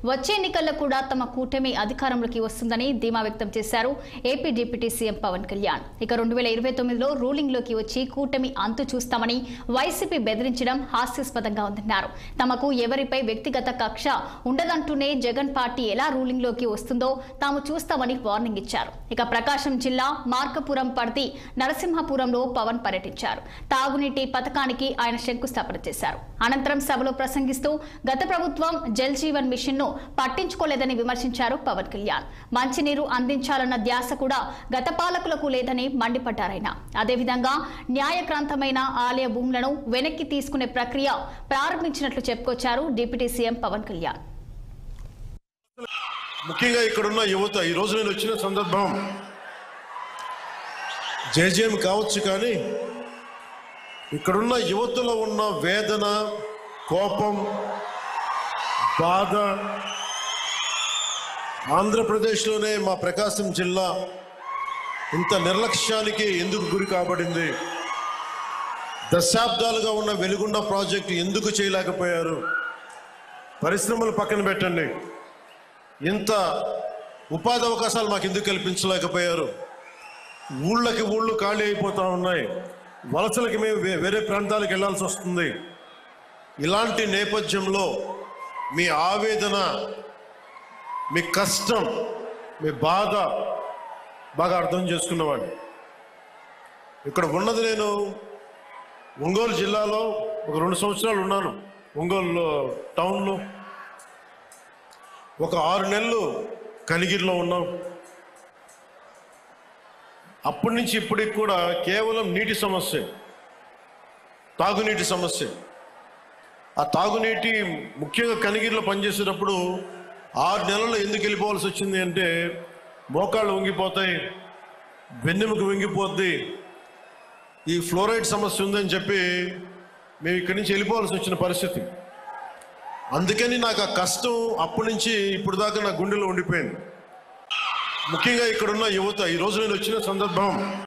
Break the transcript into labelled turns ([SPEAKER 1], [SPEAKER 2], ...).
[SPEAKER 1] వచ్చే ఎన్నికల్లో కూడా తమ కూటమి అధికారంలోకి వస్తుందని ధీమా వ్యక్తం చేశారు AP deputy CM Pawan Kalyan. ఇక 2029లో రూలింగ్లోకి వచ్చి కూటమి అంతు చూస్తామని వైసీపీ బెదిరించడం హాస్యాస్పదంగా ఉందన్నారు. తమకు ఎవరిపై వ్యక్తిగత కక్ష ఉండదంటూనే జగన్ పార్టీ ఎలా రూలింగ్లోకి వస్తుందో తాము చూస్తామని వార్నింగ్ ఇచ్చారు. ఇక ప్రకాశం జిల్లా మార్కపురం పరిధి నరసింహపురంలో పవన్ పర్యటించారు. తాగునీటి పథకానికి ఆయన శంకుస్థాపన చేశారు. అనంతరం సభలో ప్రసంగిస్తూ గత ప్రభుత్వం జల్ జీవన్ మిషన్ ను పట్టించుకోలేదని విమర్శించారు పవన్ కళ్యాణ్. మంచినీరు అందించాలన్న ధ్యాస కూడా గత పాలకులకు లేదని మండిపడ్డారాయన. అదేవిధంగా న్యాయక్రాంతమైన ఆలయ భూములను వెనక్కి తీసుకునే ప్రక్రియ ప్రారంభించినట్లు చెప్పుకొచ్చారు డిప్యూటీ సీఎం పవన్ కళ్యాణ్.
[SPEAKER 2] ముఖ్యంగా ఇక్కడున్న యువత ఈ రోజు నేను వచ్చిన సందర్భం జేజేఎం కావచ్చు, కానీ ఇక్కడున్న యువతలో ఉన్న వేదన, కోపం, బాధ, ఆంధ్రప్రదేశ్లోనే మా ప్రకాశం జిల్లా ఇంత నిర్లక్ష్యానికి ఎందుకు గురి కాబడింది, దశాబ్దాలుగా ఉన్న వెలుగొండ ప్రాజెక్టు ఎందుకు చేయలేకపోయారు, పరిశ్రమలు పక్కన పెట్టండి, ఇంత ఉపాధి అవకాశాలు మాకు ఎందుకు కల్పించలేకపోయారు, ఊళ్ళకి ఊళ్ళు ఖాళీ అయిపోతూ ఉన్నాయి, వలసలకి మేము వేరే ప్రాంతాలకు వెళ్ళాల్సి వస్తుంది. ఇలాంటి నేపథ్యంలో మీ ఆవేదన, మీ కష్టం, మీ బాధ బాగా అర్థం చేసుకున్నవాడిని. ఇక్కడ ఉన్నది నేను ఒంగోలు జిల్లాలో ఒక 2 సంవత్సరాలు ఉన్నాను. ఒంగోలు టౌన్లో ఒక 6 నెలలు కనిగిరిలో ఉన్నాం. అప్పటి నుంచి ఇప్పటికి కూడా కేవలం నీటి సమస్య, తాగునీటి సమస్య. ఆ తాగునీటి ముఖ్యంగా కనిగిరిలో పనిచేసేటప్పుడు 6 నెలల్లో ఎందుకు వెళ్ళిపోవాల్సి వచ్చింది అంటే మోకాళ్ళు వంగిపోతాయి, వెన్నెముక వంగిపోద్ది, ఈ ఫ్లోరైడ్ సమస్య ఉందని చెప్పి మేము ఇక్కడి నుంచి వెళ్ళిపోవాల్సి వచ్చిన పరిస్థితి. అందుకని నాకు ఆ కష్టం అప్పటి నుంచి ఇప్పుడు దాకా నా గుండెలో ఉండిపోయింది. ముఖ్యంగా ఇక్కడున్న యువత ఈ రోజు నేను వచ్చిన సందర్భం